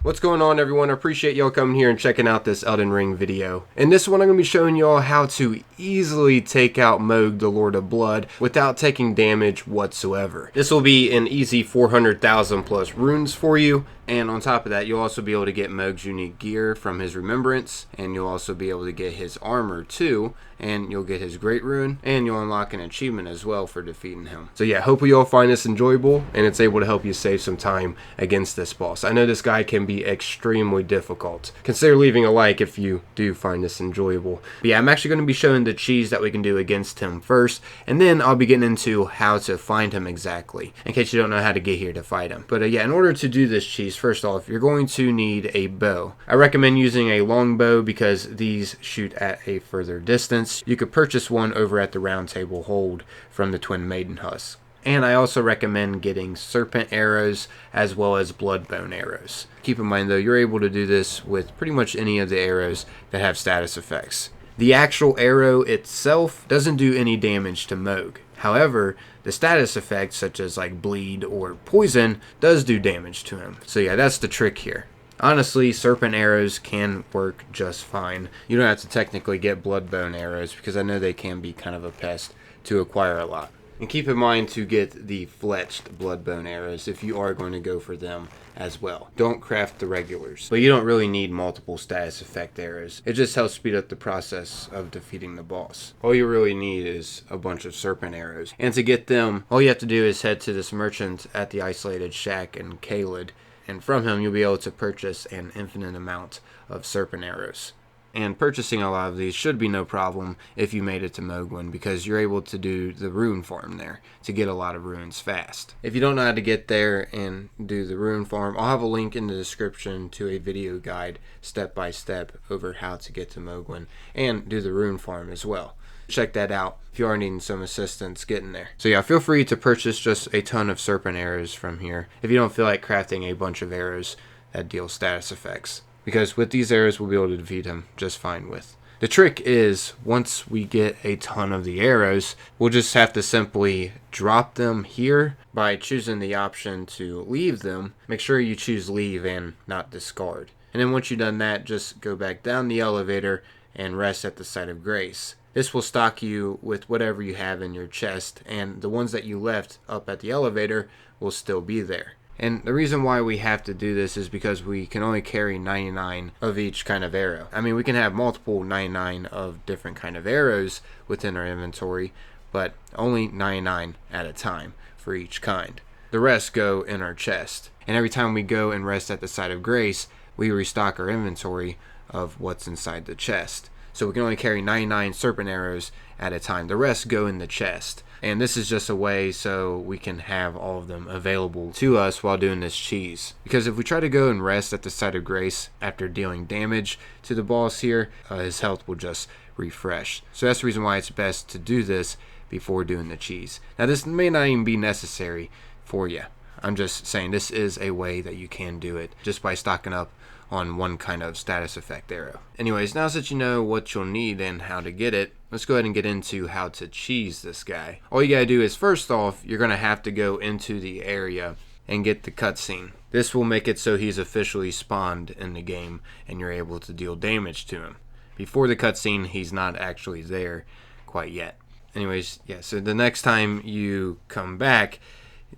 What's going on, everyone? I appreciate y'all coming here and checking out this Elden Ring video. In this one, I'm going to be showing y'all how to easily take out Mohg, the Lord of Blood, without taking damage whatsoever. This will be an easy 400,000 plus runes for you, and on top of that, you'll also be able to get Mohg's unique gear from his remembrance, and you'll also be able to get his armor too, and you'll get his great rune, and you'll unlock an achievement as well for defeating him. So yeah, hopefully y'all find this enjoyable, and it's able to help you save some time against this boss. I know this guy can be extremely difficult. Consider leaving a like if you do find this enjoyable. But yeah, I'm actually going to be showing the cheese that we can do against him first, and then I'll be getting into how to find him exactly, in case you don't know how to get here to fight him. But yeah, in order to do this cheese, first off, you're going to need a bow. I recommend using a longbow because these shoot at a further distance. You could purchase one over at the Round Table Hold from the Twin Maiden Husk. And I also recommend getting serpent arrows as well as bloodbone arrows. Keep in mind though, you're able to do this with pretty much any of the arrows that have status effects. The actual arrow itself doesn't do any damage to Mohg. However, the status effects such as like bleed or poison does do damage to him. So yeah, that's the trick here. Honestly, serpent arrows can work just fine. You don't have to technically get bloodbone arrows because I know they can be kind of a pest to acquire a lot. And keep in mind to get the fletched bloodbone arrows if you are going to go for them as well. Don't craft the regulars. But you don't really need multiple status effect arrows. It just helps speed up the process of defeating the boss. All you really need is a bunch of serpent arrows. And to get them, all you have to do is head to this merchant at the Isolated Shack in Caelid. And from him you'll be able to purchase an infinite amount of serpent arrows. And purchasing a lot of these should be no problem if you made it to Mohgwyn, because you're able to do the rune farm there to get a lot of runes fast. If you don't know how to get there and do the rune farm, I'll have a link in the description to a video guide step by step over how to get to Mohgwyn and do the rune farm as well. Check that out if you are needing some assistance getting there. So yeah, feel free to purchase just a ton of serpent arrows from here if you don't feel like crafting a bunch of arrows that deal status effects, because with these arrows we'll be able to defeat him just fine with. The trick is, once we get a ton of the arrows, we'll just have to simply drop them here by choosing the option to leave them. Make sure you choose leave and not discard. And then once you've done that, just go back down the elevator and rest at the site of grace. This will stock you with whatever you have in your chest, and the ones that you left up at the elevator will still be there. And the reason why we have to do this is because we can only carry 99 of each kind of arrow. I mean, we can have multiple 99 of different kind of arrows within our inventory, but only 99 at a time for each kind. The rest go in our chest. And every time we go and rest at the site of grace, we restock our inventory of what's inside the chest. So we can only carry 99 serpent arrows at a time. The rest go in the chest. And this is just a way so we can have all of them available to us while doing this cheese. Because if we try to go and rest at the site of grace after dealing damage to the boss here, his health will just refresh. So that's the reason why it's best to do this before doing the cheese. Now this may not even be necessary for you. I'm just saying this is a way that you can do it just by stocking up on one kind of status effect arrow. Anyways, now that you know what you'll need and how to get it, let's go ahead and get into how to cheese this guy. All you gotta do is, first off, you're gonna have to go into the area and get the cutscene. This will make it so he's officially spawned in the game and you're able to deal damage to him. Before the cutscene, he's not actually there quite yet. Anyways, yeah, so the next time you come back,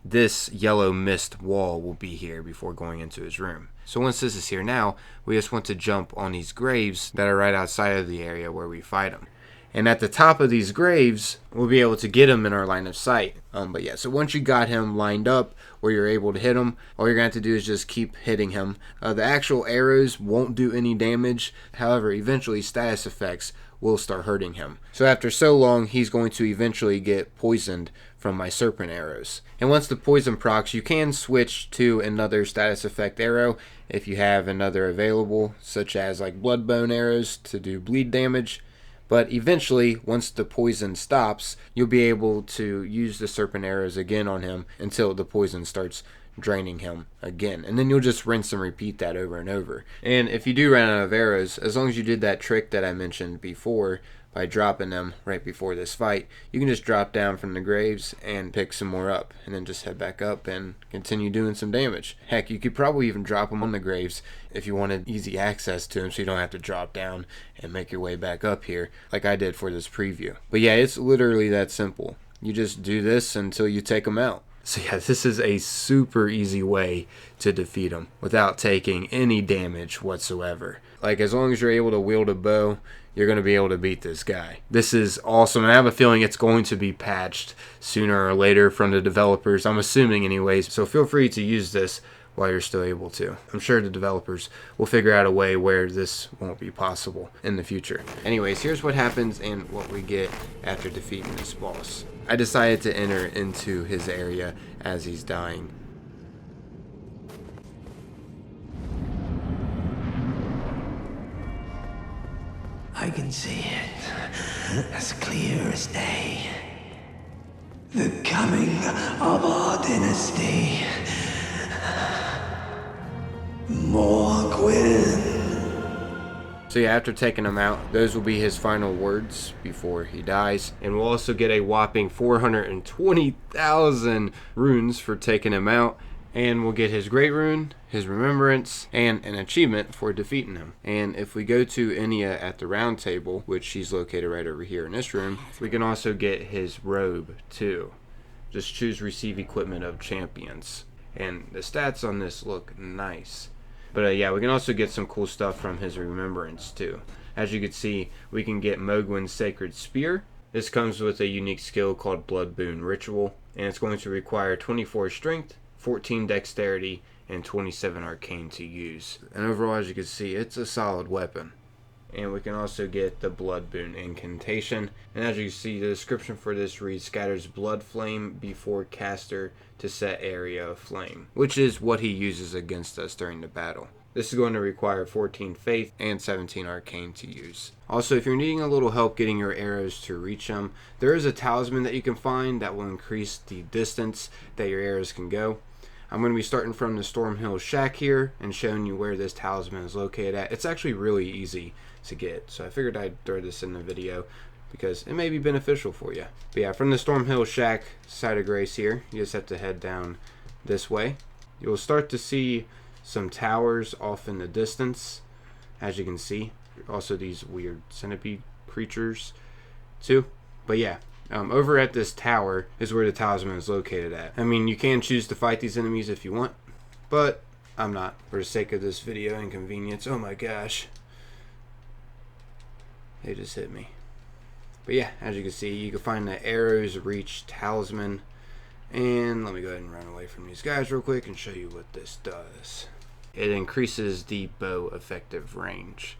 this yellow mist wall will be here before going into his room. So once this is here now, we just want to jump on these graves that are right outside of the area where we fight him. And at the top of these graves, we'll be able to get him in our line of sight. But yeah, so once you got him lined up where you're able to hit him, all you're going to have to do is just keep hitting him. The actual arrows won't do any damage. However, eventually status effects will start hurting him. So after so long, he's going to eventually get poisoned from my serpent arrows. And once the poison procs, you can switch to another status effect arrow if you have another available, such as like bloodbone arrows to do bleed damage. But eventually, once the poison stops, you'll be able to use the serpent arrows again on him until the poison starts draining him again. And then you'll just rinse and repeat that over and over. And if you do run out of arrows, as long as you did that trick that I mentioned before by dropping them right before this fight. You can just drop down from the graves and pick some more up, and then just head back up and continue doing some damage. Heck, you could probably even drop them on the graves if you wanted easy access to them, so you don't have to drop down and make your way back up here like I did for this preview. But yeah, it's literally that simple. You just do this until you take them out. So yeah, this is a super easy way to defeat them without taking any damage whatsoever. Like, as long as you're able to wield a bow, you're going to be able to beat this guy. This is awesome, and I have a feeling it's going to be patched sooner or later from the developers, I'm assuming anyways, so feel free to use this while you're still able to. I'm sure the developers will figure out a way where this won't be possible in the future. Anyways, here's what happens and what we get after defeating this boss. I decided to enter into his area as he's dying. I can see it as clear as day. The coming of our dynasty. Mohgwyn. So yeah, after taking him out, those will be his final words before he dies. And we'll also get a whopping 420,000 runes for taking him out. And we'll get his Great Rune, his Remembrance, and an achievement for defeating him. And if we go to Enya at the Round Table, which she's located right over here in this room, we can also get his Robe too. Just choose Receive Equipment of Champions. And the stats on this look nice. But yeah, we can also get some cool stuff from his Remembrance too. As you can see, we can get Mohgwyn's Sacred Spear. This comes with a unique skill called Bloodboon Ritual, and it's going to require 24 Strength, 14 Dexterity, and 27 Arcane to use. And overall, as you can see, it's a solid weapon. And we can also get the Bloodboon Incantation. And as you can see, the description for this reads, scatters blood flame before caster to set area of flame, which is what he uses against us during the battle. This is going to require 14 Faith and 17 Arcane to use. Also, if you're needing a little help getting your arrows to reach them, there is a talisman that you can find that will increase the distance that your arrows can go. I'm going to be starting from the Stormhill Shack here and showing you where this talisman is located at. It's actually really easy to get, so I figured I'd throw this in the video because it may be beneficial for you. But yeah, from the Stormhill Shack side of Grace here, you just have to head down this way. You'll start to see some towers off in the distance, as you can see. Also these weird centipede creatures too. But yeah, over at this tower is where the talisman is located at. I mean, you can choose to fight these enemies if you want, but I'm not, for the sake of this video and convenience. Oh my gosh, they just hit me. But yeah, as you can see, you can find the arrows reach talisman. And let me go ahead and run away from these guys real quick and show you what this does. It increases the bow effective range.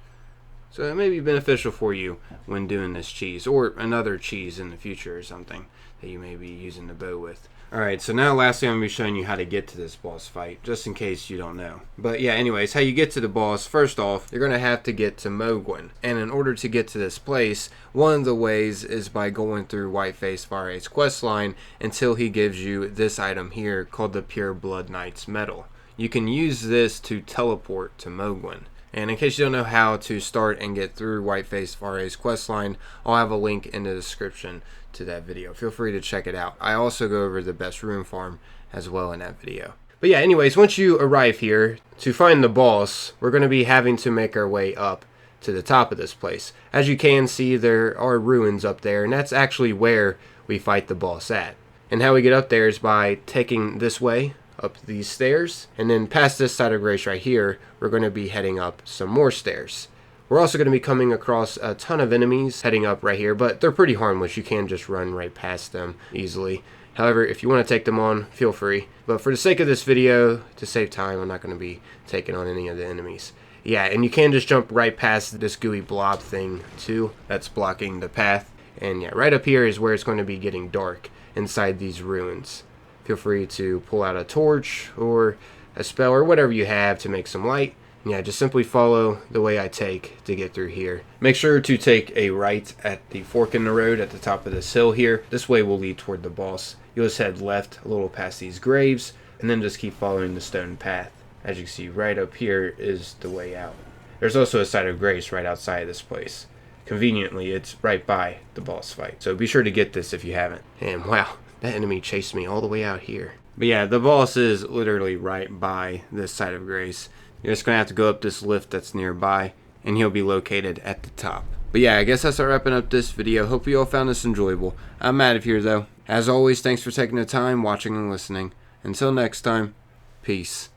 So it may be beneficial for you when doing this cheese, or another cheese in the future or something that you may be using the bow with. Alright, so now lastly I'm going to be showing you how to get to this boss fight, just in case you don't know. But yeah, anyways, how you get to the boss, first off, you're going to have to get to Mohgwyn. And in order to get to this place, one of the ways is by going through White Faced Varre's questline until he gives you this item here called the Pure Blood Knight's Medal. You can use this to teleport to Mohgwyn. And in case you don't know how to start and get through White Faced Varre's questline, I'll have a link in the description to that video. Feel free to check it out. I also go over the best rune farm as well in that video. But yeah, anyways, once you arrive here, to find the boss, we're going to be having to make our way up to the top of this place. As you can see, there are ruins up there, and that's actually where we fight the boss at. And how we get up there is by taking this way, up these stairs, and then past this side of Grace right here, we're going to be heading up some more stairs. We're also going to be coming across a ton of enemies heading up right here, but they're pretty harmless. You can just run right past them easily. However, if you want to take them on, feel free. But for the sake of this video, to save time, I'm not going to be taking on any of the enemies. Yeah, and you can just jump right past this gooey blob thing too that's blocking the path. And yeah, right up here is where it's going to be getting dark inside these ruins. Feel free to pull out a torch or a spell or whatever you have to make some light. And yeah, just simply follow the way I take to get through here. Make sure to take a right at the fork in the road at the top of this hill here. This way will lead toward the boss. You'll just head left a little past these graves and then just keep following the stone path. As you can see, right up here is the way out. There's also a site of grace right outside of this place. conveniently, it's right by the boss fight. So be sure to get this if you haven't. And wow, that enemy chased me all the way out here. But yeah, the boss is literally right by this side of grace. You're just going to have to go up this lift that's nearby, and he'll be located at the top. But yeah, I guess that's wrapping up this video. Hope you all found this enjoyable. I'm out of here though. As always, thanks for taking the time, watching and listening. Until next time, peace.